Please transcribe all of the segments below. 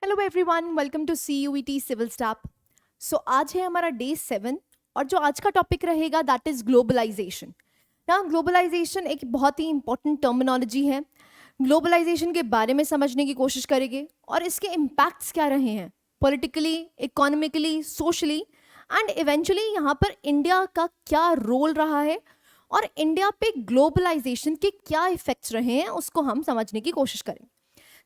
Hello everyone, welcome to CUET civil staff. So आज है हमारा डे 7 और जो आज का टॉपिक रहेगा दैट इज ग्लोबलाइजेशन। ना ग्लोबलाइजेशन एक बहुत ही इंपॉर्टेंट टर्मिनोलॉजी है। ग्लोबलाइजेशन के बारे में समझने की कोशिश करेंगे और इसके इम्पैक्ट्स क्या रहे हैं politically, economically, socially and eventually यहाँ पर इंडिया का क्या रोल रहा है और इंडिया पे ग्लोबलाइजेशन के क्या इफेक्ट्स रहे हैं उसको हम समझने की कोशिश करेंगे।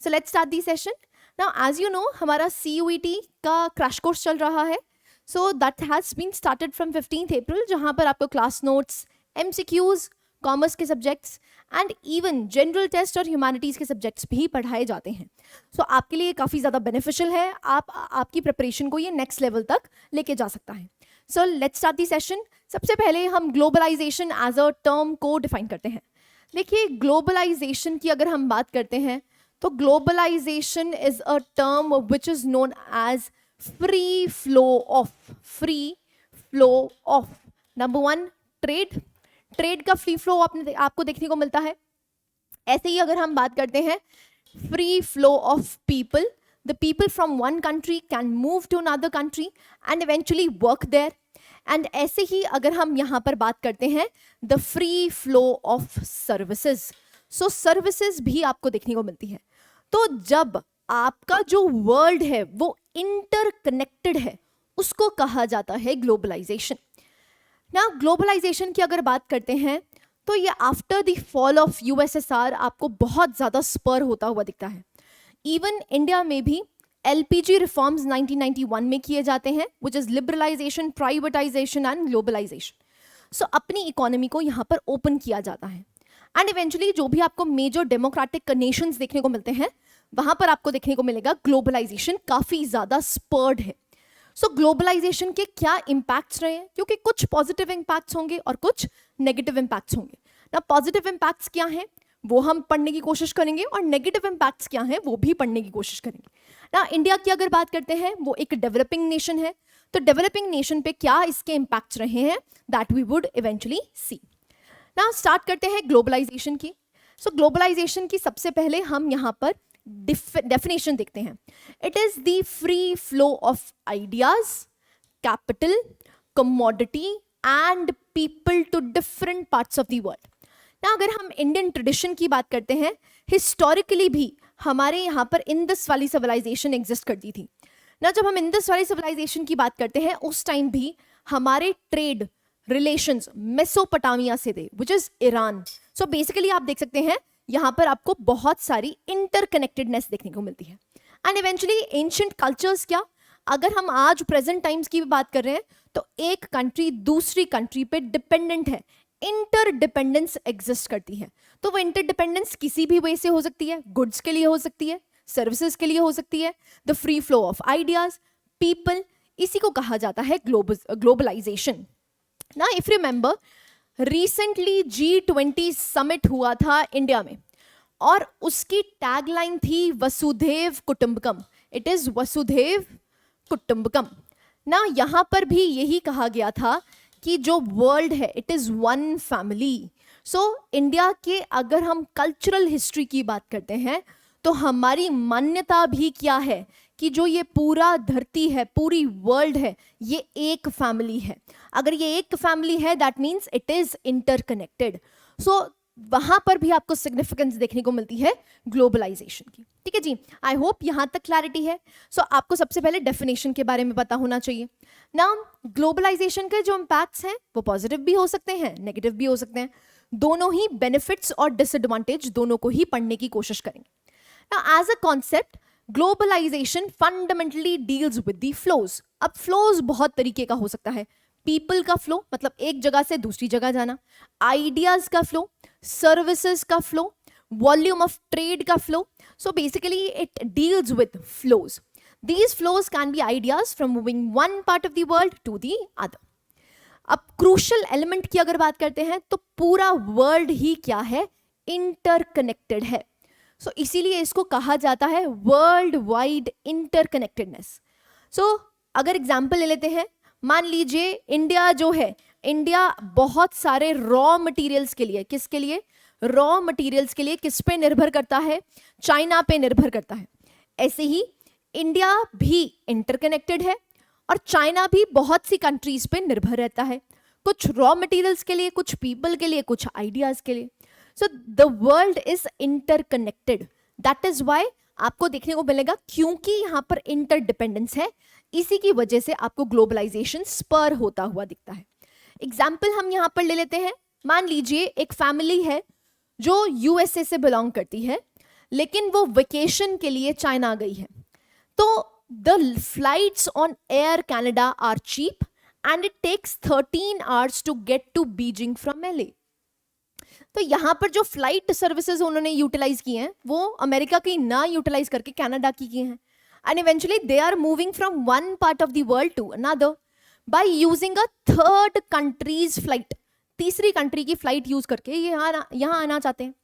So let's start the session. Now as you know हमारा CUET का क्रैश कोर्स चल रहा है। So that has been started from 15 April, जहाँ पर आपको क्लास नोट्स, MCQs, कॉमर्स के subjects and even general test और ह्यूमैनिटीज़ के सब्जेक्ट्स भी पढ़ाए जाते हैं। सो आपके लिए काफ़ी ज़्यादा बेनिफिशियल है, आपकी प्रिपरेशन को ये नेक्स्ट लेवल तक लेके जा सकता है। सो लेट्स स्टार्ट दी सेशन। सबसे पहले हम ग्लोबलाइजेशन एज अ टर्म को डिफाइन करते हैं। देखिए, ग्लोबलाइजेशन की अगर हम बात करते हैं तो globalization is a term which is known as free flow of. Number one, trade का फ्री फ्लो आपको देखने को मिलता है। ऐसे ही अगर हम बात करते हैं free flow of people, the people from one country can move to another country and eventually work there. And ऐसे ही अगर हम यहाँ पर बात करते हैं the free flow of services, so services भी आपको देखने को मिलती है। तो जब आपका जो वर्ल्ड है वो इंटरकनेक्टेड है उसको कहा जाता है ग्लोबलाइजेशन। ना ग्लोबलाइजेशन की अगर बात करते हैं तो ये after the fall of USSR आपको बहुत ज़्यादा स्पर होता हुआ दिखता है। इवन इंडिया में भी LPG रिफॉर्म्स 1991 में किए जाते हैं, which is liberalisation, privatisation and globalisation. So अपनी इकोनॉमी को यहाँ पर ओपन किया जाता है एंड इवेंचुअली जो भी आपको मेजर डेमोक्रेटिक नेशंस देखने को मिलते हैं वहां पर आपको देखने को मिलेगा ग्लोबलाइजेशन काफी ज्यादा स्पर्ड है। सो ग्लोबलाइजेशन के क्या इम्पैक्ट्स रहे हैं, क्योंकि कुछ पॉजिटिव इम्पैक्ट्स होंगे और कुछ नेगेटिव इम्पैक्ट्स होंगे। ना पॉजिटिव इम्पैक्ट्स क्या हैं वो हम पढ़ने की कोशिश करेंगे और नेगेटिव इम्पैक्ट्स क्या हैं वो भी पढ़ने की कोशिश करेंगे। ना इंडिया की अगर बात करते हैं वो एक डेवलपिंग नेशन है, तो डेवलपिंग नेशन पे क्या इसके इम्पैक्ट्स रहे हैं दैट वी वुड इवेंचुअली सी। ना स्टार्ट करते हैं ग्लोबलाइजेशन की। सो ग्लोबलाइजेशन की सबसे पहले हम यहाँ पर डेफिनेशन देखते हैं। It is the free flow of ideas, capital, commodity and people to different parts of the world. ना अगर हम इंडियन ट्रेडिशन की बात करते हैं, हिस्टोरिकली भी हमारे यहाँ पर इंडस वैली सिविलाइजेशन एग्जिस्ट करती थी। ना जब हम इंडस वैली सिविलाइजेशन की बात करते हैं उस टाइम भी हमारे ट्रेड रिलेशंस मेसोपोटामिया से थे, which is Iran. So basically आप देख सकते हैं यहाँ पर आपको बहुत सारी इंटरकनेक्टेडनेस देखने को मिलती है। एंड इवेंचुअली एंशिएंट कल्चर्स क्या, अगर हम आज प्रेजेंट टाइम्स की भी बात कर रहे हैं तो एक कंट्री दूसरी कंट्री पे डिपेंडेंट है, इंटरडिपेंडेंस एग्जिस्ट करती है। तो वो इंटरडिपेंडेंस किसी भी वे से हो सकती है, गुड्स के लिए हो सकती है, सर्विसेज के लिए हो सकती है, the free flow of ideas, people, इसी को कहा जाता है ग्लोबलाइजेशन। ना if remember recently G20 summit हुआ था इंडिया में और उसकी टैगलाइन थी वसुधैव कुटुंबकम। इट इज वसुधैव कुटुंबकम। ना यहाँ पर भी यही कहा गया था कि जो वर्ल्ड है it is one family. So India के अगर हम कल्चरल हिस्ट्री की बात करते हैं तो हमारी मान्यता भी क्या है कि जो ये पूरा धरती है, पूरी वर्ल्ड है, ये एक फैमिली है। अगर ये एक फैमिली है that means it is interconnected. So वहां पर भी आपको सिग्निफिकेंस देखने को मिलती है ग्लोबलाइजेशन की। ठीक है जी, आई होप यहां तक क्लैरिटी है। सो आपको सबसे पहले डेफिनेशन के बारे में पता होना चाहिए। ना ग्लोबलाइजेशन के जो इम्पैक्ट्स हैं वो पॉजिटिव भी हो सकते हैं, नेगेटिव भी हो सकते हैं। दोनों ही बेनिफिट्स और डिसएडवांटेज दोनों को ही पढ़ने की कोशिश करेंगे। ना as a concept globalization fundamentally deals with the flows. अब फ्लोज बहुत तरीके का हो सकता है। पीपल का फ्लो, मतलब एक जगह से दूसरी जगह जाना, आइडियाज का फ्लो, सर्विसेज का फ्लो, वॉल्यूम ऑफ ट्रेड का flow. So basically it deals with flows. These flows can be ideas from moving one part of the world to the other. अब क्रूशल एलिमेंट की अगर बात करते हैं तो पूरा वर्ल्ड ही क्या है, इंटरकनेक्टेड है। सो इसीलिए इसको कहा जाता है वर्ल्ड वाइड इंटरकनेक्टेडनेस। सो अगर एग्जाम्पल ले लेते हैं, मान लीजिए इंडिया जो है, इंडिया बहुत सारे रॉ मटेरियल्स के लिए, किसके लिए, रॉ मटेरियल्स के लिए किस पे निर्भर करता है, चाइना पे निर्भर करता है। ऐसे ही इंडिया भी इंटरकनेक्टेड है और चाइना भी बहुत सी कंट्रीज पे निर्भर रहता है, कुछ रॉ मटेरियल्स के लिए, कुछ पीपल के लिए, कुछ आइडियाज के लिए. So the world is interconnected. That is why आपको देखने को मिलेगा, क्योंकि यहाँ पर इंटरडिपेंडेंस है, इसी की वजह से आपको ग्लोबलाइजेशन स्पर होता हुआ दिखता है. एग्जाम्पल हम यहाँ पर ले लेते हैं. मान लीजिए एक फैमिली है जो यूएसए से बिलोंग करती है, लेकिन वो वेकेशन के लिए चाइना गई है. तो the flights on Air Canada are cheap and it takes 13 hours to get to Beijing from LA. तो यहाँ पर जो फ्लाइट सर्विसेज उन्होंने यूटिलाइज की हैं वो अमेरिका की ना यूटिलाइज करके कनाडा की हैं. And eventually they are moving from one part of the world to another by using a third countries flight. तीसरी कंट्री की फ्लाइट यूज करके ये यहाँ आना चाहते हैं.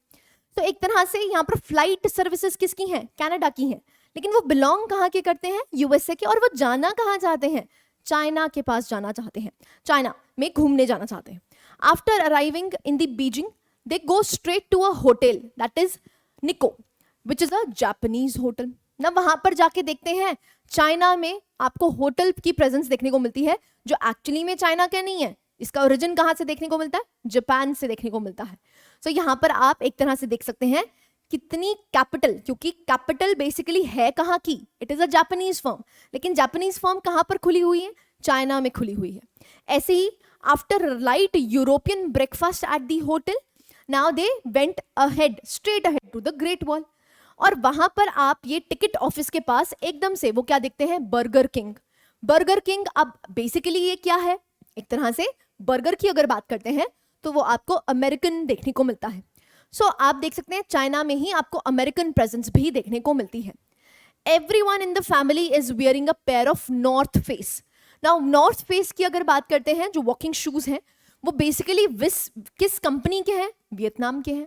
तो एक तरह से यहाँ पर फ्लाइट सर्विसेज किसकी हैं? कनाडा की हैं. लेकिन वो बिलोंग कहाँ के करते हैं? यूएसए के. और वो जाना कहाँ चाहते हैं? चाइना के पास जाना चाहते हैं, चाइना में घूमने जाना चाहते हैं. After arriving in the Beijing they go straight to a hotel that is Nikko which is a Japanese hotel. ना वहां पर जाके देखते हैं चाइना में आपको होटल की प्रेजेंस देखने को मिलती है जो एक्चुअली में चाइना का नहीं है. इसका ओरिजिन कहाँ से देखने को मिलता है? जापान से देखने को मिलता है. सो यहाँ पर आप एक तरह से देख सकते हैं कितनी कैपिटल, क्योंकि कैपिटल बेसिकली है कहाँ की? It is a Japanese firm. लेकिन जापानीज फर्म कहाँ पर खुली हुई है? चाइना में खुली हुई है. ऐसे ही after light European breakfast at the hotel, now they went ahead, straight ahead to the Great Wall. और वहां पर आप ये टिकट ऑफिस के पास एकदम से वो क्या देखते हैं? Burger king. बर्गर किंग अब बेसिकली ये क्या है? एक तरह से बर्गर की अगर बात करते हैं तो वो आपको अमेरिकन देखने को मिलता है. सो आप देख सकते हैं चाइना में ही आपको अमेरिकन प्रेजेंस भी देखने को मिलती है. Everyone in the family is wearing a pair of north face. Now north face की अगर बात करते हैं, जो वॉकिंग शूज हैं वो बेसिकली किस कंपनी के हैं? वियतनाम के हैं.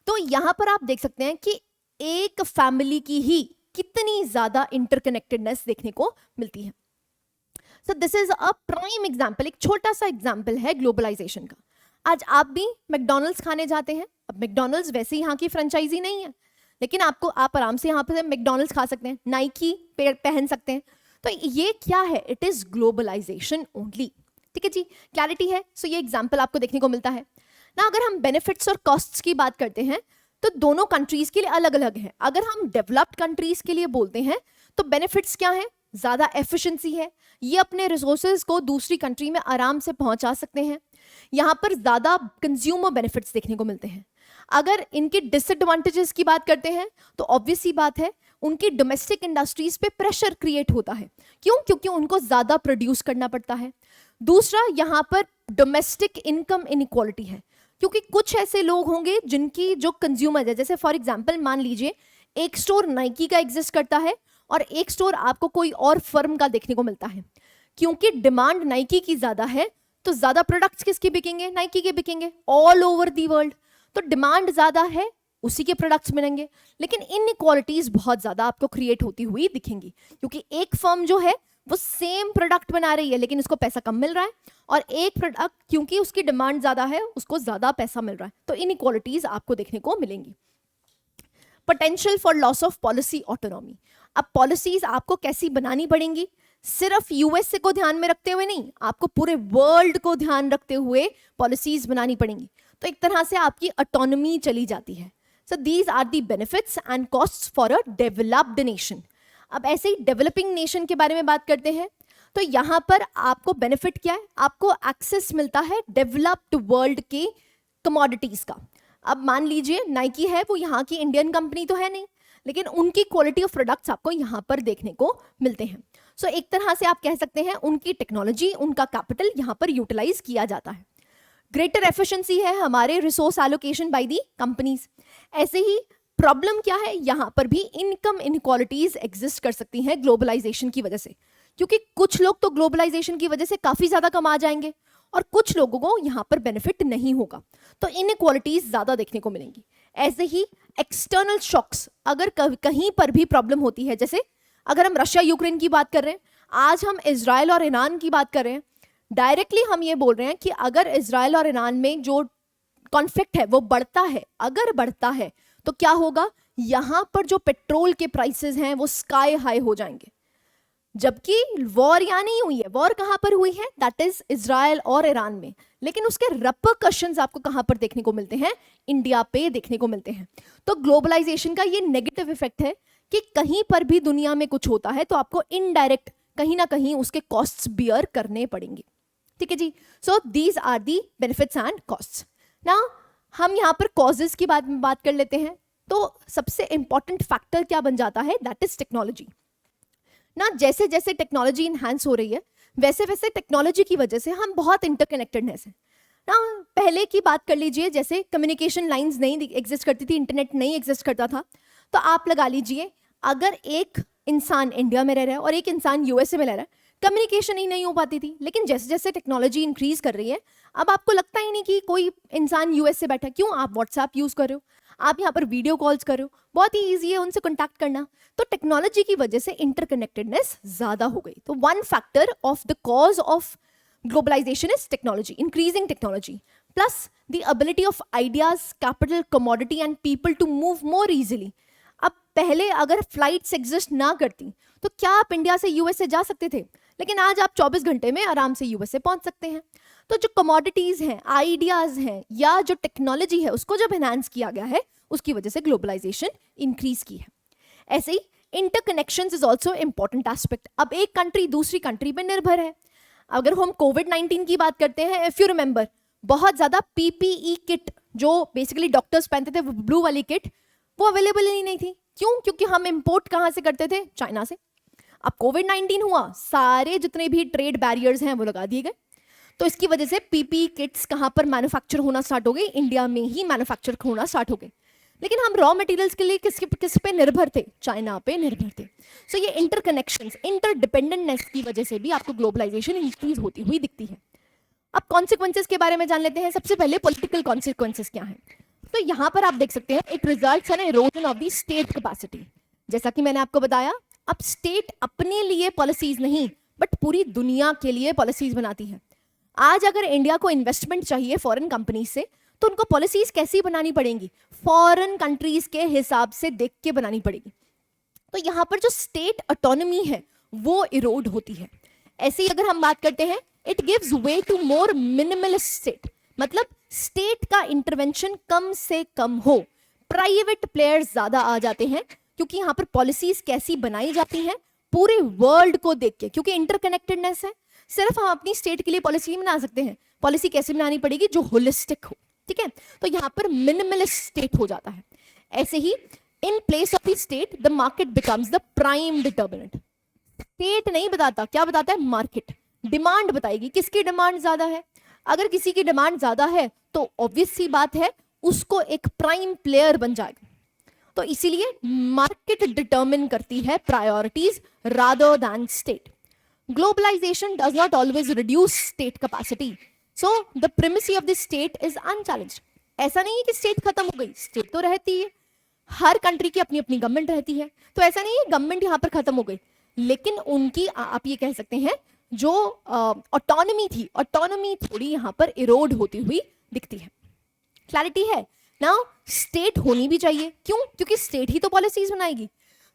तो यहां पर आप देख सकते हैं कि एक फैमिली की ही कितनी ज्यादा इंटरकनेक्टेडनेस देखने को मिलती है. So this is a prime example, एक छोटा सा एग्जाम्पल है ग्लोबलाइजेशन का. आज आप भी मैकडोनल्ड्स खाने जाते हैं. अब मैकडोनल्ड्स वैसे यहाँ की फ्रेंचाइजी नहीं है, लेकिन आप आराम से यहाँ पे मैकडोनल्ड्स खा सकते हैं, नाइकी पहन सकते हैं. तो ये क्या है? It is globalization only. ठीक है जी, क्लैरिटी है. सो ये एग्जाम्पल आपको देखने को मिलता है ना. अगर हम बेनिफिट्स और कॉस्ट्स की बात करते हैं तो दोनों कंट्रीज के लिए अलग अलग है. अगर हम डेवलप्ड कंट्रीज के लिए बोलते हैं तो बेनिफिट्स क्या है? ज्यादा एफिशिएंसी है, ये अपने रिसोर्सेज को दूसरी कंट्री में आराम से पहुंचा सकते हैं. यहाँ पर ज्यादा कंज्यूमर बेनिफिट्स देखने को मिलते हैं. अगर इनके डिसएडवांटेजेस की बात करते हैं तो ऑब्वियस सी बात है, उनकी डोमेस्टिक इंडस्ट्रीज पे प्रेशर क्रिएट होता है. क्यों? क्योंकि उनको ज्यादा प्रोड्यूस करना पड़ता है. दूसरा, यहाँ पर डोमेस्टिक इनकम इनइक्वालिटी है, क्योंकि कुछ ऐसे लोग होंगे जिनकी जो कंज्यूमर है, जैसे फॉर एग्जाम्पल मान लीजिए एक स्टोर नाइकी का एग्जिस्ट करता है और एक स्टोर आपको कोई और फर्म का देखने को मिलता है. क्योंकि डिमांड नाइकी की ज्यादा है तो ज्यादा प्रोडक्ट्स किसके बिकेंगे? नाइकी के बिकेंगे ऑल ओवर दी वर्ल्ड. तो डिमांड ज्यादा है, उसी के प्रोडक्ट्स मिलेंगे. लेकिन इनइक्वालिटीज बहुत ज्यादा आपको क्रिएट होती हुई दिखेंगी, क्योंकि एक फर्म जो है वो सेम प्रोडक्ट बना रही है लेकिन उसको पैसा कम मिल रहा है, और एक प्रोडक्ट क्योंकि उसकी डिमांड ज्यादा है उसको ज्यादा पैसा मिल रहा है. तो इनइक्वालिटीज आपको देखने को मिलेंगी. Potential for loss of policy autonomy. अब पॉलिसीज आपको कैसी बनानी पड़ेंगी? सिर्फ यूएसए को ध्यान में रखते हुए नहीं, आपको पूरे वर्ल्ड को ध्यान रखते हुए पॉलिसीज बनानी पड़ेंगी. तो एक तरह से आपकी ऑटोनॉमी चली जाती है. So these are the benefits and costs for a developed nation. अब ऐसे ही डेवलपिंग नेशन के बारे में बात करते हैं तो यहाँ पर आपको बेनिफिट क्या है? आपको एक्सेस मिलता है डेवलप्ड वर्ल्ड के कमोडिटीज का. अब मान लीजिए नाइकी है, वो यहाँ की इंडियन कंपनी तो है नहीं, लेकिन उनकी क्वालिटी ऑफ प्रोडक्ट्स आपको यहाँ पर देखने को मिलते हैं. सो एक तरह से आप कह सकते हैं उनकी टेक्नोलॉजी, उनका कैपिटल यहाँ पर यूटिलाइज किया जाता है. ग्रेटर एफिशिएंसी है हमारे resource allocation by the companies. ऐसे ही प्रॉब्लम क्या है? यहाँ पर भी इनकम इनइक्वालिटीज एग्जिस्ट कर सकती हैं ग्लोबलाइजेशन की वजह से, क्योंकि कुछ लोग तो ग्लोबलाइजेशन की वजह से काफी ज्यादा कमा जाएंगे और कुछ लोगों को यहाँ पर बेनिफिट नहीं होगा. तो इनइक्वालिटीज ज्यादा देखने को मिलेंगी. ऐसे ही एक्सटर्नल शॉक्स, अगर कहीं पर भी प्रॉब्लम होती है, जैसे अगर हम रशिया यूक्रेन की बात कर रहे हैं, आज हम इजराइल और ईरान की बात कर रहे हैं, डायरेक्टली हम ये बोल रहे हैं कि अगर इजराइल और ईरान में जो कॉन्फ्लिक्ट है वो बढ़ता है, अगर बढ़ता है तो क्या होगा यहां पर जो पेट्रोल के प्राइसेस हैं वो स्काई हाई हो जाएंगे, जबकि वॉर यहाँ नहीं हुई है। वॉर कहां पर हुई है? दैट इज इजराइल और ईरान में, लेकिन उसके रिपरकशंस आपको कहां पर देखने को मिलते हैं? इंडिया पे देखने को मिलते हैं। तो ग्लोबलाइजेशन का ये नेगेटिव इफेक्ट है कि कहीं पर भी दुनिया में कुछ होता है तो आपको इनडायरेक्ट कहीं ना कहीं उसके कॉस्ट्स बियर करने पड़ेंगे। ठीक है जी। So these are the benefits and costs. ना हम यहाँ पर कॉजेज की बात कर लेते हैं। तो सबसे इंपॉर्टेंट फैक्टर क्या बन जाता है? That is technology. ना जैसे जैसे टेक्नोलॉजी इन्हांस हो रही है वैसे वैसे टेक्नोलॉजी की वजह से हम बहुत इंटरकनेक्टेडनेस है ना। पहले की बात कर लीजिए, जैसे कम्युनिकेशन लाइंस नहीं एग्जिस्ट करती थी, इंटरनेट नहीं एग्जिस्ट करता था, तो आप लगा लीजिए अगर एक इंसान इंडिया में रह रहा है और एक इंसान यूएसए में रह रहा है, कम्युनिकेशन ही नहीं हो पाती थी। लेकिन जैसे जैसे टेक्नोलॉजी इंक्रीज कर रही है, अब आपको लगता ही नहीं कि कोई इंसान यूएस से बैठा। क्यों? आप व्हाट्सएप यूज कर रहे हो, आप यहाँ पर वीडियो कॉल्स कर रहे हो, बहुत ही ईजी है उनसे कॉन्टैक्ट करना। तो टेक्नोलॉजी की वजह से इंटरकनेक्टेडनेस ज्यादा हो गई। तो one factor of the cause of globalization is technology, increasing technology plus the ability of ideas, capital, commodity and people to move more easily. अब पहले अगर फ्लाइट्स एग्जिस्ट ना करती तो क्या आप इंडिया से यूएसए जा सकते थे? लेकिन आज आप 24 घंटे में आराम से यूएसए पहुंच सकते हैं। तो जो कमोडिटीज हैं, आइडियाज हैं, या जो टेक्नोलॉजी है, उसको जब एनहांस किया गया है, उसकी वजह से ग्लोबलाइजेशन इंक्रीज की है। ऐसे ही interconnections is also important aspect. अब एक कंट्री दूसरी कंट्री पे निर्भर है। अगर हम कोविड-19 की बात करते हैं, इफ यू रिमेंबर, बहुत ज्यादा पीपीई किट जो बेसिकली डॉक्टर्स पहनते थे, ब्लू वाली किट, वो अवेलेबल ही नहीं थी। क्यों? क्योंकि हम इंपोर्ट कहां से करते थे? चाइना से। अब कोविड-19 हुआ, सारे जितने भी ट्रेड बैरियर्स हैं वो लगा दिए गए। तो इसकी वजह से पीपीई किट्स कहां पर मैन्युफैक्चर होना स्टार्ट हो गई? इंडिया में ही मैन्युफैक्चर होना स्टार्ट हो गई। लेकिन हम रॉ मटेरियल्स के लिए किस पे निर्भर थे? चाइना पे निर्भर थे। सो ये इंटरकनेक्शंस, इंटरडिपेंडेंटनेस की वजह से भी आपको ग्लोबलाइजेशन इंक्रीज होती हुई दिखती है। अब कॉन्सिक्वेंसेस के बारे में जान लेते हैं। सबसे पहले पॉलिटिकल कॉन्सिक्वेंसेस क्या है? तो यहां पर आप देख सकते हैं, it results in erosion of the state capacity. जैसा कि मैंने आपको बताया, अब स्टेट अपने लिए पॉलिसीज नहीं बट पूरी दुनिया के लिए पॉलिसीज बनाती है। आज अगर इंडिया को इन्वेस्टमेंट चाहिए फॉरेन कंपनीज से, तो उनको पॉलिसीज कैसी बनानी पड़ेंगी? फॉरेन कंट्रीज के हिसाब से देख के बनानी पड़ेगी। तो यहाँ पर जो स्टेट ऑटोनॉमी है वो इरोड होती है। ऐसे ही अगर हम बात करते हैं, it gives way to more minimalist state, मतलब स्टेट का इंटरवेंशन कम से कम हो, प्राइवेट प्लेयर्स ज्यादा आ जाते हैं, क्योंकि यहाँ पर पॉलिसीज कैसी बनाई जाती हैं पूरे वर्ल्ड को देख के, क्योंकि इंटरकनेक्टेडनेस है। सिर्फ हम अपनी स्टेट के लिए पॉलिसी नहीं बना सकते हैं, पॉलिसी कैसे बनानी पड़ेगी? जो होलिस्टिक हो। ठीक है, तो यहाँ पर मिनिमलिस्ट स्टेट हो जाता है। ऐसे ही in place of the state the market becomes the prime determinant. State नहीं बताता, क्या बताता है? मार्केट डिमांड बताएगी, किसकी डिमांड ज्यादा है। अगर किसी की डिमांड ज्यादा है तो ऑब्वियस सी बात है उसको एक प्राइम प्लेयर बन जाएगा। तो इसीलिए मार्केट डिटर्मिन करती है priorities rather than state. Globalisation does not always reduce state capacity, so the primacy of the state is unchallenged. ऐसा नहीं है कि स्टेट खत्म हो गई, स्टेट तो रहती है, हर कंट्री की अपनी अपनी गवर्नमेंट रहती है। तो ऐसा नहीं है गवर्नमेंट यहाँ पर खत्म हो गई, लेकिन उनकी आप ये कह सकते हैं जो ऑटोनॉमी थी, ऑटोनॉमी थोड़ी यहाँ पर इरोड होती हुई दिखती है। क्लैरिटी है? नाउ स्टेट होनी भी चाहिए, क्यों? क्योंकि स्टेट ही तो पॉलिसीज बनाएगी।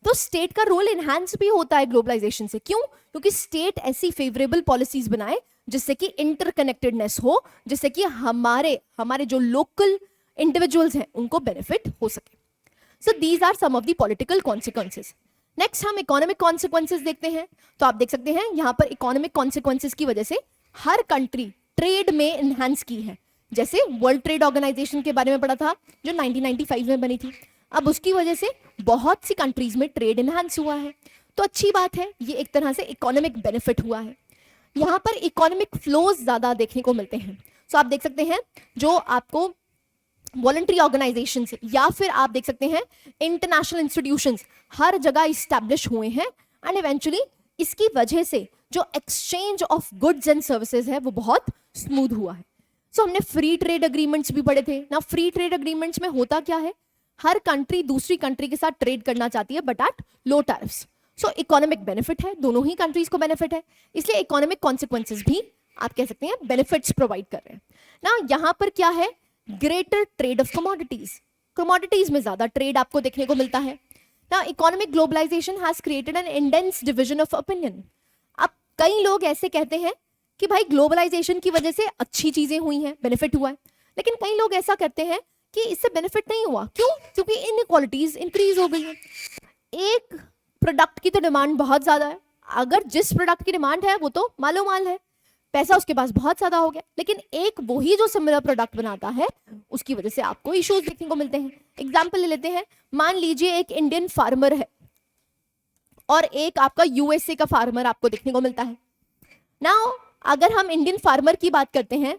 तो स्टेट का रोल इनहैंस भी होता है ग्लोबलाइजेशन से। क्यों? क्योंकि स्टेट ऐसी फेवरेबल पॉलिसीज बनाए जिससे कि इंटरकनेक्टेडनेस हो, जिससे कि हमारे जो लोकल इंडिविजुअल्स हैं उनको बेनिफिट हो सके। So these are some of the political consequences. Next हम इकोनॉमिक कॉन्सिक्वेंसेस देखते हैं। तो आप देख सकते हैं यहाँ पर इकोनॉमिक कॉन्सिक्वेंसेस की वजह से हर कंट्री ट्रेड में इनहैंस की है। जैसे वर्ल्ड ट्रेड ऑर्गेनाइजेशन के बारे में पढ़ा था जो 1995 में बनी थी, अब उसकी वजह से बहुत सी कंट्रीज में ट्रेड इनहैंस हुआ है। तो अच्छी बात है, ये एक तरह से इकोनॉमिक बेनिफिट हुआ है। यहाँ पर इकोनॉमिक फ्लोज ज्यादा देखने को मिलते हैं। सो आप देख सकते हैं जो आपको वॉलंटरी ऑर्गेनाइजेशन या फिर आप देख सकते हैं इंटरनेशनल इंस्टीट्यूशंस हर जगह इस्टेब्लिश हुए हैं, एंड इवेंचुअली इसकी वजह से जो exchange of goods and services है वो बहुत स्मूथ हुआ है। सो हमने फ्री ट्रेड अग्रीमेंट्स भी पढ़े थे ना। फ्री ट्रेड अग्रीमेंट्स में होता क्या है? हर कंट्री दूसरी कंट्री के साथ ट्रेड करना चाहती है but at low tariffs. So economic benefit है, दोनों ही कंट्रीज को बेनिफिट है, इसलिए इकोनॉमिक कॉन्सिक्वेंसेस भी आप कह सकते हैं बेनिफिट्स प्रोवाइड कर रहे हैं ना। यहाँ पर क्या है? Greater trade of commodities. Commodities में ज्यादा ट्रेड आपको देखने को मिलता है ना। Economic globalization has created an intense division of opinion. अब कई लोग ऐसे कहते हैं कि भाई ग्लोबलाइजेशन की वजह से अच्छी चीजें हुई हैं, बेनिफिट हुआ है, लेकिन कई लोग ऐसा करते हैं कि इससे बेनिफिट नहीं हुआ। क्यों? क्योंकि इनइक्वालिटीज इंक्रीज हो गई है। एक प्रोडक्ट की तो डिमांड बहुत ज्यादा है, अगर जिस प्रोडक्ट की डिमांड है वो तो मालो माल है, पैसा उसके पास बहुत ज्यादा हो गया, लेकिन एक वही जो सिमिलर प्रोडक्ट बनाता है उसकी वजह से आपको इश्यूज देखने को मिलते हैं। एग्जाम्पल ले लेते हैं, मान लीजिए एक इंडियन फार्मर है और एक आपका यूएसए का फार्मर आपको देखने को मिलता है। नाउ अगर हम इंडियन फार्मर की बात करते हैं,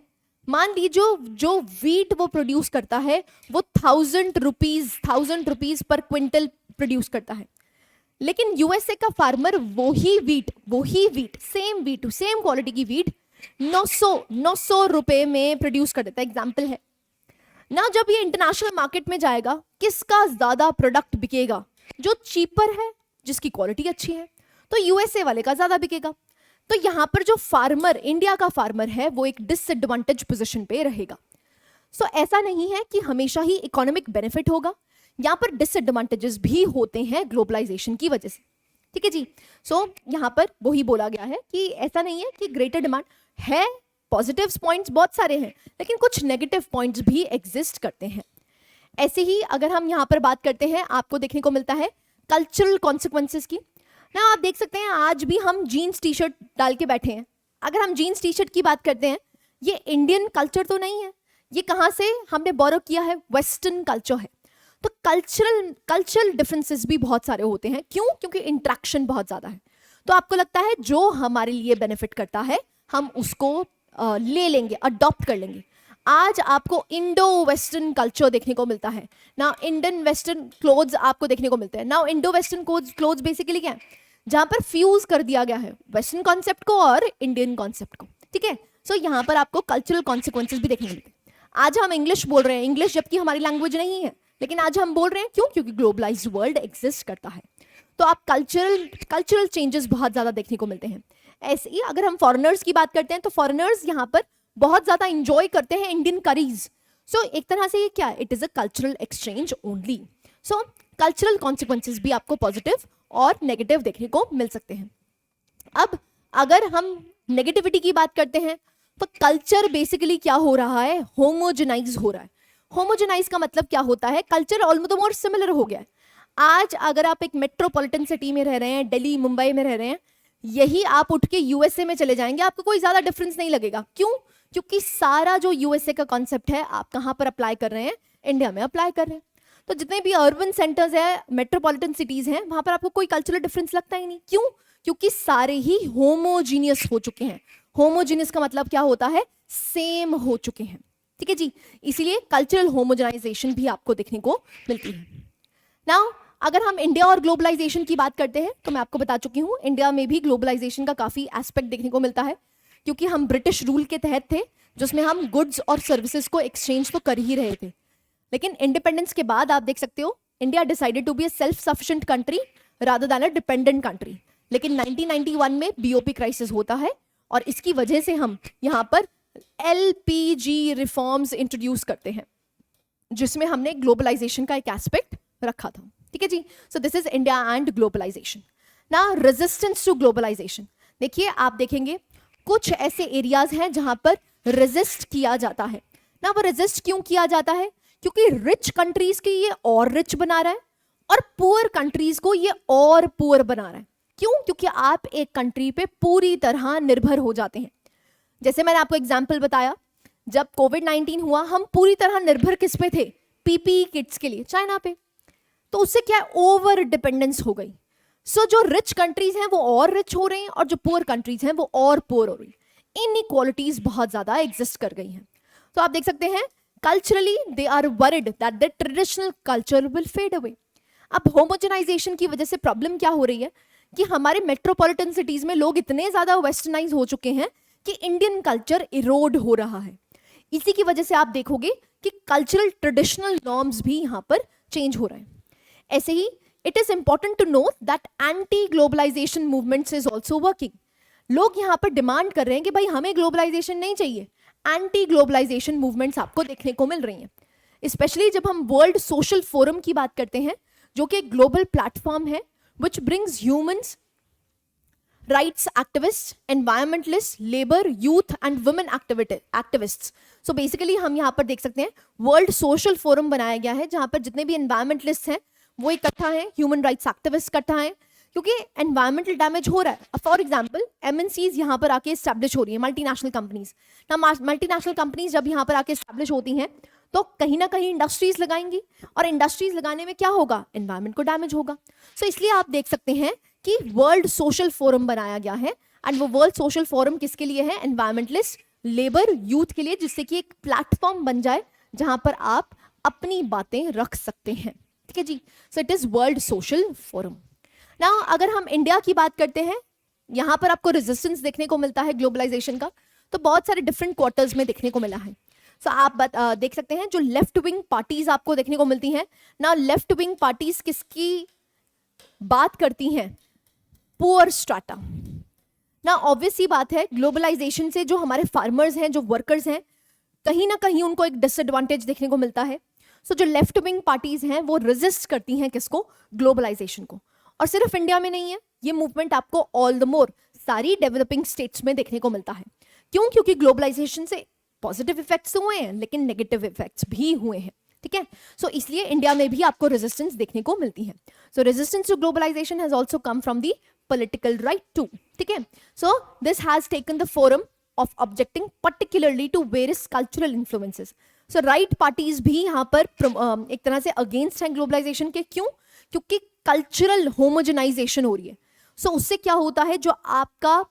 मान लीजिए जो वीट वो प्रोड्यूस करता है वो 1000 रुपीज पर क्विंटल प्रोड्यूस करता है, लेकिन यूएसए का फार्मर वही वीट सेम क्वालिटी की वीट 900 रुपए में प्रोड्यूस कर देता है। एग्जाम्पल है ना, जब ये इंटरनेशनल मार्केट में जाएगा किसका ज्यादा प्रोडक्ट बिकेगा? जो चीपर है, जिसकी क्वालिटी अच्छी है, तो यूएसए वाले का ज्यादा बिकेगा। तो यहां पर जो फार्मर, इंडिया का फार्मर है, वो एक डिसएडवांटेज पोजीशन पे रहेगा। सो ऐसा नहीं है कि हमेशा ही इकोनॉमिक बेनिफिट होगा, यहाँ पर डिसएडवांटेजेस भी होते हैं ग्लोबलाइजेशन की वजह से। ठीक है जी। सो यहाँ पर वही बोला गया है कि ऐसा नहीं है कि ग्रेटर डिमांड है, पॉजिटिव पॉइंट्स बहुत सारे हैं, लेकिन कुछ नेगेटिव पॉइंट्स भी एग्जिस्ट करते हैं। ऐसे ही अगर हम यहाँ पर बात करते हैं, आपको देखने को मिलता है कल्चरल कॉन्सिक्वेंसेस की ना। आप देख सकते हैं आज भी हम जीन्स टी शर्ट डाल के बैठे हैं। अगर हम जीन्स टी शर्ट की बात करते हैं, ये इंडियन कल्चर तो नहीं है, ये कहाँ से हमने बोरो किया है? वेस्टर्न कल्चर है। तो कल्चरल डिफरेंसेस भी बहुत सारे होते हैं। क्यों? क्योंकि इंट्रैक्शन बहुत ज्यादा है। तो आपको लगता है जो हमारे लिए बेनिफिट करता है हम उसको ले लेंगे, अडॉप्ट कर लेंगे। आज आपको इंडो वेस्टर्न कल्चर देखने को मिलता है ना, इंडियन वेस्टर्न क्लोथ्स आपको देखने को मिलते हैं ना। इंडो वेस्टर्न क्लोथ्स बेसिकली क्या है? जहां पर फ्यूज कर दिया गया है वेस्टर्न कॉन्सेप्ट को और इंडियन कॉन्सेप्ट को। ठीक है। सो यहाँ पर आपको कल्चरल कॉन्सिक्वेंसेस भी देखने को मिलते हैं। आज हम इंग्लिश बोल रहे हैं, इंग्लिश जबकि हमारी लैंग्वेज नहीं है, लेकिन आज हम बोल रहे हैं। क्यों? क्योंकि ग्लोबलाइज्ड वर्ल्ड एग्जिस्ट करता है। तो आप कल्चरल चेंजेस बहुत ज्यादा देखने को मिलते हैं। ऐसे ही अगर हम फॉरेनर्स की बात करते हैं, तो फॉरेनर्स यहाँ पर बहुत ज्यादा इंजॉय करते हैं इंडियन करीज। सो एक तरह से ये क्या है? It is a cultural exchange only. So cultural consequences भी आपको पॉजिटिव और नेगेटिव देखने को मिल सकते हैं। अब अगर हम नेगेटिविटी की बात करते हैं, तो कल्चर बेसिकली क्या हो रहा है? होमोजेनाइज हो रहा है। होमोजेनाइज का मतलब क्या होता है? कल्चर ऑलमोस्ट मोर सिमिलर हो गया है। आज अगर आप एक मेट्रोपॉलिटन सिटी में रह रहे हैं, दिल्ली मुंबई में रह रहे हैं, यही आप उठ के यूएसए में चले जाएंगे, आपको कोई ज्यादा डिफरेंस नहीं लगेगा। क्यों? क्योंकि सारा जो यूएसए का कॉन्सेप्ट है आप कहाँ पर अप्लाई कर रहे हैं? इंडिया में अप्लाई कर रहे हैं। तो जितने भी अर्बन सेंटर्स है, मेट्रोपॉलिटन सिटीज हैं, वहां पर आपको कोई कल्चरल डिफरेंस लगता ही नहीं। क्यों? क्योंकि सारे ही होमोजीनियस हो चुके हैं। होमोजीनियस का मतलब क्या होता है? सेम हो चुके हैं। ठीक है जी। इसीलिए कल्चरल होमोजेनाइजेशन भी आपको देखने को मिलती है। नाउ अगर हम इंडिया और ग्लोबलाइजेशन की बात करते हैं, तो मैं आपको बता चुकी हूं इंडिया में भी ग्लोबलाइजेशन का काफी एस्पेक्ट देखने को मिलता है, क्योंकि हम ब्रिटिश रूल के तहत थे, जिसमें हम गुड्स और सर्विसेज को एक्सचेंज तो कर ही रहे थे। लेकिन इंडिपेंडेंस के बाद आप देख सकते हो India decided to be a self sufficient country rather than a dependent country. लेकिन 1991 में बीओपी क्राइसिस होता है और इसकी वजह से हम यहाँ पर एलपीजी रिफॉर्म्स इंट्रोड्यूस करते हैं, जिसमें हमने ग्लोबलाइजेशन का एक एस्पेक्ट रखा था। ठीक है जी। So this is India and globalisation. ना रेजिस्टेंस टू ग्लोबलाइजेशन, देखिए आप देखेंगे कुछ ऐसे एरियाज हैं जहां पर रेजिस्ट किया जाता है ना। वो रेजिस्ट क्यों किया जाता है? क्योंकि रिच कंट्रीज के ये और रिच बना रहा है और पुअर कंट्रीज को ये और पुअर बना रहा है। क्यों? क्योंकि आप एक कंट्री पे पूरी तरह निर्भर हो जाते हैं। जैसे मैंने आपको एग्जाम्पल बताया, जब कोविड-19 हुआ हम पूरी तरह निर्भर किस पे थे? पीपीई किट्स के लिए, चाइना पे। तो उससे क्या है? ओवर डिपेंडेंस हो गई। सो जो रिच कंट्रीज हैं वो और रिच हो रहे हैं और जो पुअर कंट्रीज हैं वो और पुअर हो रही है। इनइक्वालिटीज बहुत ज्यादा एग्जिस्ट कर गई हैं। तो आप देख सकते हैं culturally they are worried that the traditional culture will fade away. अब होमोजेनाइजेशन की वजह से प्रॉब्लम क्या हो रही है कि हमारे मेट्रोपॉलिटन सिटीज में लोग इतने ज्यादा वेस्टर्नाइज हो चुके हैं कि इंडियन कल्चर इरोड हो रहा है। इसी की वजह से आप देखोगे कि कल्चरल ट्रेडिशनल नॉर्म्स भी यहाँ पर चेंज हो रहे हैं। ऐसे ही it is important to know that anti globalisation movements is also working. लोग यहाँ पर डिमांड कर रहे हैं कि भाई हमें ग्लोबलाइजेशन नहीं चाहिए, एंटी ग्लोबलाइजेशन मूवमेंट्स आपको देखने को मिल रही हैं। स्पेशली जब हम वर्ल्ड सोशल फोरम की बात करते हैं, जो कि एक ग्लोबल प्लेटफॉर्म है which brings humans rights activist, environmentalist, labour, youth and women activists. So basically हम यहाँ पर देख सकते हैं वर्ल्ड सोशल फोरम बनाया गया है जहाँ पर जितने भी एनवायरमेंटलिस्ट हैं वो इकट्ठा हैं, ह्यूमन राइट्स एक्टिविस्ट इकट्ठा हैं, क्योंकि एनवायरमेंटल डैमेज हो रहा है. फॉर एग्जाम्पल एमएनसीज यहाँ पर आके स्टैब्लिश हो रही है, मल्टीनेशनल कंपनीज. ना मल्टीनेशनल कंपनीज जब यहाँ पर आके स्टैब्लिश होती हैं तो कहीं ना कहीं इंडस्ट्रीज लगाएंगी, और इंडस्ट्रीज लगाने में क्या होगा, एनवायरमेंट को डैमेज होगा. सो इसलिए आप देख सकते हैं कि वर्ल्ड सोशल फोरम बनाया गया है, एंड वो वर्ल्ड सोशल फोरम किसके लिए है, एनवायरमेंटलिस्ट, लेबर, यूथ के लिए, जिससे कि एक प्लेटफॉर्म बन जाए जहां पर आप अपनी बातें रख सकते हैं. ठीक है जी. So it is World social Forum. ना अगर हम इंडिया की बात करते हैं, यहां पर आपको रेजिस्टेंस देखने को मिलता है ग्लोबलाइजेशन का, तो बहुत सारे डिफरेंट क्वार्टर्स में देखने को मिला है. सो आप देख सकते हैं जो लेफ्ट विंग पार्टीज आपको देखने को मिलती हैं ना. लेफ्ट विंग पार्टीज किसकी बात करती हैं, पुअर स्ट्राटा. ना ऑब्वियस ही बात है, ग्लोबलाइजेशन से जो हमारे फार्मर्स हैं, जो वर्कर्स हैं, कहीं ना कहीं उनको एक डिसएडवांटेज देखने को मिलता है. सो जो लेफ्ट विंग पार्टीज हैं वो रेजिस्ट करती हैं किसको, ग्लोबलाइजेशन को. और सिर्फ इंडिया में नहीं है, ये मूवमेंट आपको ऑल द मोर सारी डेवलपिंग स्टेट्स में देखने को मिलता है. क्यों, क्योंकि ग्लोबलाइजेशन से पॉजिटिव इफेक्ट्स हुए हैं लेकिन नेगेटिव इफेक्ट्स भी हुए हैं. ठीक है. सो इसलिए इंडिया में भी आपको रेजिस्टेंस देखने को मिलती है. So resistance to globalization has also come from the political right too. ठीक है. So this has taken the forum of objecting particularly to various cultural influences. So right parties भी यहाँ पर एक तरह से अगेंस्ट हैं ग्लोबलाइजेशन के. क्यों, क्योंकि कल्चरल होमोजेनाइजेशन हो रही है. सो उससे क्या होता है, जो आपका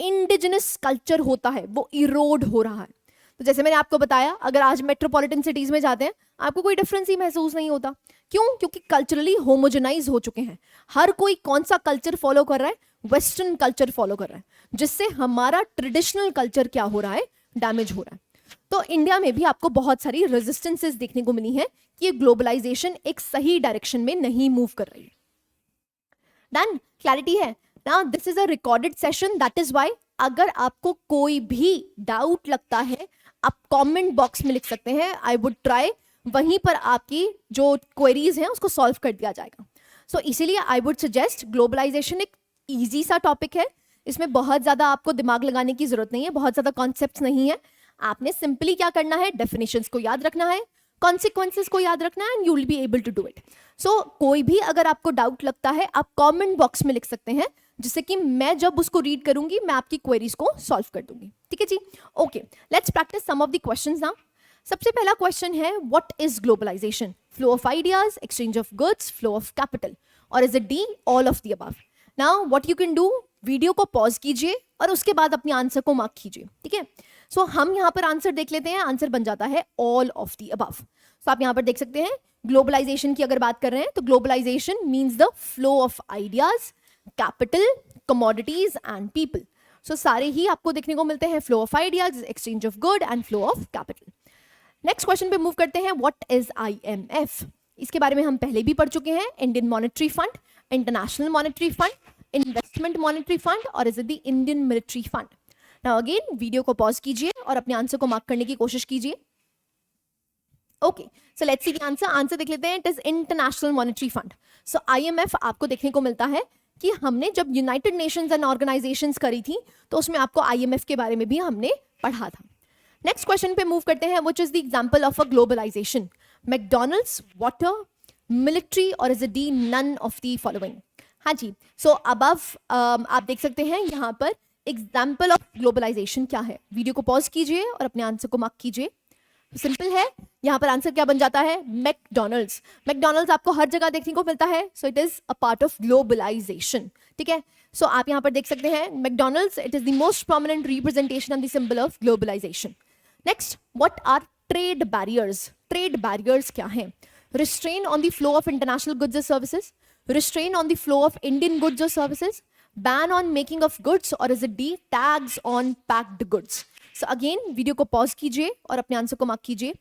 इंडिजिनस कल्चर होता है वो इरोड हो रहा है. तो जैसे मैंने आपको बताया, अगर आज मेट्रोपॉलिटन सिटीज में जाते हैं आपको कोई डिफरेंस ही महसूस नहीं होता. क्यों, क्योंकि कल्चरली होमोजेनाइज हो चुके हैं. हर कोई कौन सा कल्चर फॉलो कर रहा है, वेस्टर्न कल्चर फॉलो कर रहा है, जिससे हमारा ट्रेडिशनल कल्चर क्या हो रहा है, डैमेज हो रहा है. तो इंडिया में भी आपको बहुत सारी रेजिस्टेंसेस देखने को मिली है कि ग्लोबलाइजेशन एक सही डायरेक्शन में नहीं मूव कर रही है. डन, क्लैरिटी है ना. This is a recorded session, that is why अगर आपको कोई भी डाउट लगता है आप कमेंट बॉक्स में लिख सकते हैं. आई वुड ट्राई, वहीं पर आपकी जो क्वेरीज हैं उसको सॉल्व कर दिया जाएगा. सो इसीलिए आई वुड सजेस्ट, ग्लोबलाइजेशन एक इजी सा टॉपिक है, इसमें बहुत ज़्यादा आपको दिमाग लगाने की जरूरत नहीं है, बहुत ज़्यादा कॉन्सेप्ट्स नहीं है. आपने सिंपली क्या करना है, डेफिनेशंस को याद रखना है, कॉन्सिक्वेंसेस को याद रखना है, and you will be able to do it. So कोई भी अगर आपको डाउट लगता है आप कमेंट बॉक्स में लिख सकते हैं, जिससे कि मैं जब उसको रीड करूंगी मैं आपकी क्वेरीज को सॉल्व कर दूंगी. ठीक है जी. Okay, let's practise some of the questions now. सबसे पहला क्वेश्चन है, what is globalisation? Flow of ideas, exchange of goods, flow of capital, और is it D, all of the above? Now what you can do, video को pause कीजिए और उसके बाद अपने आंसर को मार्क कीजिए. ठीक है. सो हम यहाँ पर आंसर देख लेते हैं. आंसर बन जाता है ऑल ऑफ द अबव. सो आप यहाँ पर देख सकते हैं, ग्लोबलाइजेशन की अगर बात कर रहे हैं तो globalisation means the flow of ideas, capital, commodities and people. So सारे ही आपको देखने को मिलते हैं, flow of ideas, exchange of good and flow of capital. Next question पे मूव करते हैं. What is IMF? इसके बारे में हम पहले भी पढ़ चुके हैं. Indian monetary fund, international monetary fund, investment monetary fund, और is it the Indian military fund? Now again video को पॉज कीजिए और अपने आंसर को मार्क करने की कोशिश कीजिए. Okay, so let's see the answer. Answer देख लेते हैं. It is international monetary fund. So IMF आपको देखने को मिलता है कि हमने जब यूनाइटेड नेशंस एंड ऑर्गेनाइजेशंस करी थी तो उसमें आपको IMF के बारे में भी हमने पढ़ा था. नेक्स्ट क्वेश्चन पे मूव करते हैं. Which is the example of a globalisation? McDonald's, water, military, और is it D, none of the following? हाँ जी. सो अबव आप देख सकते हैं यहाँ पर एग्जाम्पल ऑफ ग्लोबलाइजेशन क्या है. वीडियो को पॉज कीजिए और अपने आंसर को मार्क कीजिए. सिंपल है, यहाँ पर आंसर क्या बन जाता है, मैकडॉनल्ड्स. मैकडॉनल्ड्स आपको हर जगह देखने को मिलता है, so it is a part of globalisation. ठीक है. सो आप यहाँ पर देख सकते हैं McDonald's, it is the most prominent representation and the symbol of globalisation. Next, what are trade barriers? Trade barriers क्या हैं? Restraint on the flow of international goods और services, restraint on the flow of Indian goods और services, ban on making of goods, और is it D, tags on packed goods? So again video को pause कीजिए और अपने answer को mark कीजिए.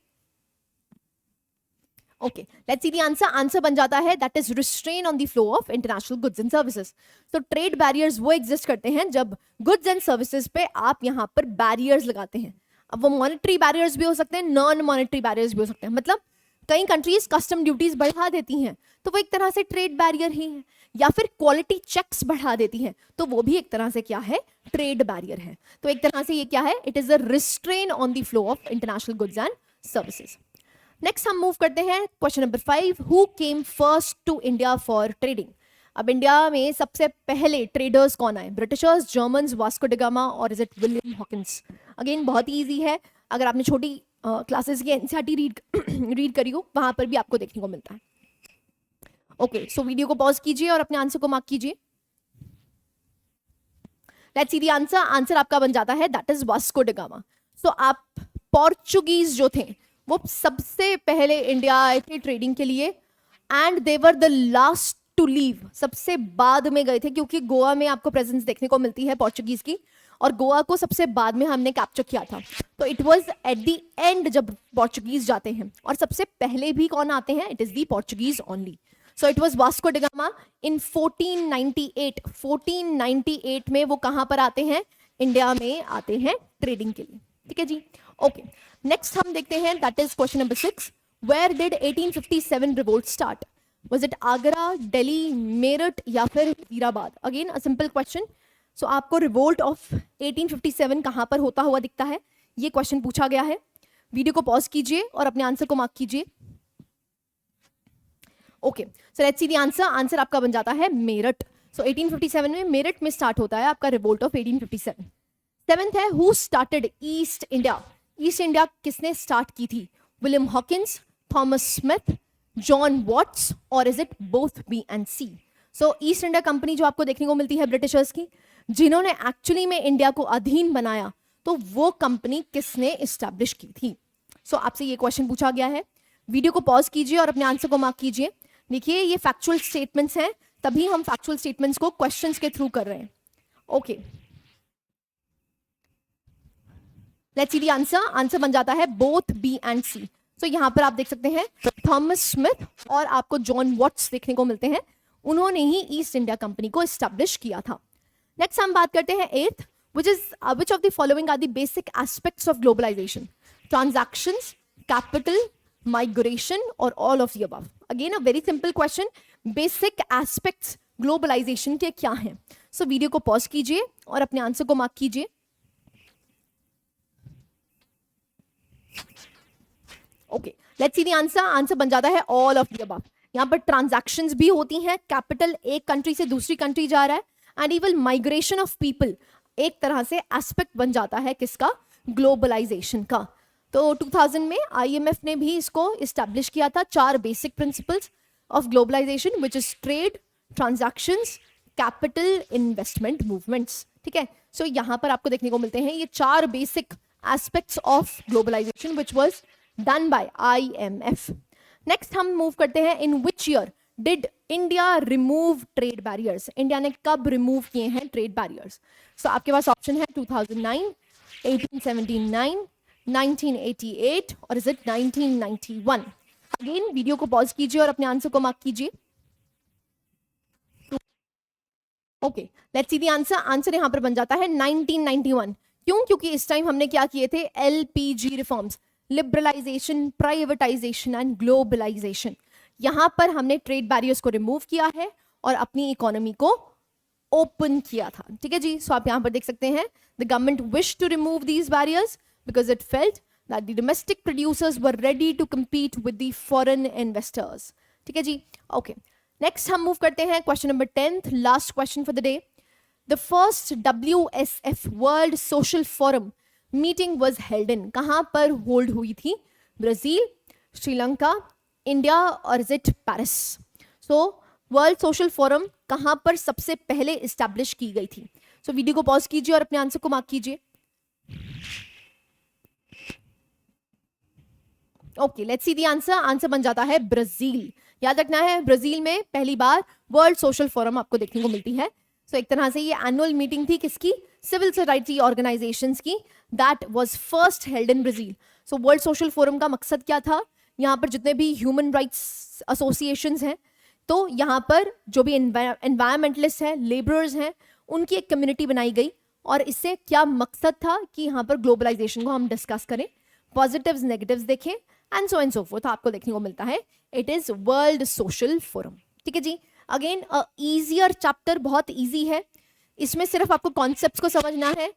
Okay, let's see the answer. Answer बन जाता है that is restrain on the flow of international goods and services. तो ट्रेड बैरियर्स वो एग्जिस्ट करते हैं जब गुड्स एंड सर्विसेज पे आप यहाँ पर बैरियर्स लगाते हैं. अब वो मॉनेटरी बैरियर्स भी हो सकते हैं, नॉन मॉनेटरी बैरियर्स भी हो सकते हैं. मतलब कई कंट्रीज कस्टम ड्यूटीज बढ़ा देती हैं, तो वो एक तरह से ट्रेड बैरियर ही है, या फिर क्वालिटी चेक्स बढ़ा देती हैं, तो वो भी एक तरह से क्या है, ट्रेड बैरियर है। तो एक तरह से ये क्या है, it is a restraint on the flow of international goods and services. Next हम मूव करते हैं question number 5, who came first to India for trading. अब इंडिया में सबसे पहले ट्रेडर्स कौन आए, Britishers, Germans, Vasco da Gama, और is it William Hawkins. Again बहुत ही ईजी है, अगर आपने छोटी क्लासेस की एनसीईआरटी रीड करी हो वहां पर भी आपको देखने को मिलता है। ओके, सो वीडियो को पॉज कीजिए और अपने आंसर को मार्क कीजिए। Let's see the answer. Answer आपका बन जाता है that is Vasco da Gama. So आप पोर्चुगीज जो थे वो सबसे पहले इंडिया आए थे ट्रेडिंग के लिए, and they were the last to leave, सबसे बाद में गए थे, क्योंकि गोवा में आपको प्रेजेंस देखने को मिलती है पोर्चुगीज की, और गोवा को सबसे बाद में हमने कैप्चर किया था। तो it was at the end जब पोर्चुगीज जाते हैं, और सबसे पहले भी कौन आते हैं, it is the Portuguese only. So it was Vasco da Gama in 1498। 1498 में वो कहां पर आते हैं, इंडिया में आते हैं ट्रेडिंग के लिए। ठीक है जी, ओके। नेक्स्ट हम देखते हैं that is question number 6, where did 1857 revolt start. Was it Agra, Delhi, Meerut या फिर Wazirabad. Again a simple question. So आपको रिवोल्ट ऑफ 1857 कहां पर होता हुआ दिखता है, ये क्वेश्चन पूछा गया है। वीडियो को पॉज कीजिए और अपने आंसर को मार्क कीजिए। Okay, so let's see the answer. Answer आपका बन जाता है मेरठ। सो 1857 में मेरठ में स्टार्ट होता है आपका रिवोल्ट ऑफ 1857। सेवेंथ है, who started East India. East India किसने स्टार्ट की थी, William Hawkins, Thomas Smith, John Watts, और is it both B and C. So East India Company जो आपको देखने को मिलती है ब्रिटिशर्स की, जिन्होंने एक्चुअली में इंडिया को अधीन बनाया, तो वो कंपनी किसने इस्टेब्लिश की थी। सो आपसे ये क्वेश्चन पूछा गया है। वीडियो को पॉज कीजिए और अपने आंसर को मार्क कीजिए। देखिए ये फैक्चुअल स्टेटमेंट्स हैं, तभी हम फैक्चुअल स्टेटमेंट्स को क्वेश्चंस के थ्रू कर रहे हैं। Okay, let's see the answer. Answer बन जाता है बोथ बी एंड सी। सो यहां पर आप देख सकते हैं थॉमस स्मिथ और आपको जॉन वॉट्स देखने को मिलते हैं, उन्होंने ही ईस्ट इंडिया कंपनी को एस्टैब्लिश किया था। नेक्स्ट हम बात करते हैं 8th, which of the following are the basic aspects of globalization? Transactions, capital, migration, or all of the above? Again a very simple question. Basic aspects globalization के क्या हैं? So वीडियो को पॉज कीजिए और अपने आंसर को mark कीजिए। Okay, let's see the answer. Answer बन जाता है ऑल ऑफ द अबव। यहाँ पर ट्रांजैक्शंस भी होती हैं, कैपिटल एक कंट्री से दूसरी कंट्री जा रहा है, and even migration of people एक तरह से एस्पेक्ट बन जाता है किसका, ग्लोबलाइजेशन का। तो 2000 में आईएमएफ ने भी इसको इस्टेब्लिश किया था, 4 basic principles of globalisation, which is trade, transactions, capital, investment, movements. ठीक है, सो यहाँ पर आपको देखने को मिलते हैं ये 4 basic aspects of globalisation which was done by IMF। Next हम मूव करते हैं, in which year did India remove trade barriers. India ने कब रिमूव किए हैं ट्रेड बैरियर्स। सो आपके पास ऑप्शन है 2009, 1879, 1988, और इज इट 1991। अगेन वीडियो को पॉज कीजिए और अपने आंसर को मार्क कीजिए। Okay, let's see the answer. Answer यहां पर बन जाता है 1991। क्यों, क्योंकि इस टाइम हमने क्या किए थे, LPG reforms, liberalization, privatisation and globalization. यहां पर हमने ट्रेड बैरियर्स को रिमूव किया है और अपनी इकोनॉमी को ओपन किया था। ठीक है जी, सो आप यहां पर देख सकते हैं the government wish to remove these barriers because it felt that the domestic producers were ready to compete with the foreign investors. ठीक है जी, ओके। नेक्स्ट हम मूव करते हैं question number 10th, last question for the day. The first WSF world social forum meeting was held in, कहां पर hold हुई थी, ब्राजील, श्रीलंका, इंडिया, और is it Paris. So world social forum कहां पर सबसे पहले इस्टेब्लिश की गई थी। सो वीडियो को पॉज कीजिए और अपने आंसर को मार्क कीजिए। Okay, let's see the answer. Answer बन जाता है ब्राजील। याद रखना है, ब्राजील में पहली बार वर्ल्ड सोशल फोरम आपको देखने को मिलती है। सो एक तरह से ये एनुअल मीटिंग थी किसकी, सिविल सोसाइटी ऑर्गेनाइजेशंस की, that was first held in Brazil. So world social forum का मकसद क्या था, यहाँ पर जितने भी ह्यूमन राइट्स एसोसिएशंस हैं, तो यहाँ पर जो भी एनवायरमेंटलिस्ट हैं, लेबरर्स हैं, उनकी एक कम्युनिटी बनाई गई, और इससे क्या मकसद था कि यहाँ पर ग्लोबलाइजेशन को हम डिस्कस करें, पॉजिटिव्स नेगेटिव्स देखें, एंड सो फोर्थ आपको देखने को मिलता है. It is World social Forum. ठीक है जी. अगेन ईजियर चैप्टर, बहुत ईजी है. इसमें सिर्फ आपको कॉन्सेप्ट्स को समझना है,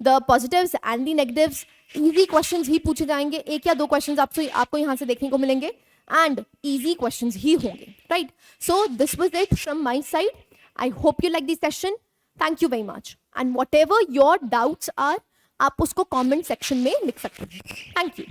the positives and the negatives. Easy questions ही पूछे जाएंगे, एक या दो क्वेश्चंस आपको यहाँ से देखने को मिलेंगे एंड इजी क्वेश्चंस ही होंगे. Right. So this was it from my side. I hope you like this session. Thank you very much. And whatever your doubts are, आप उसको कॉमेंट सेक्शन में लिख सकते हैं. Thank you.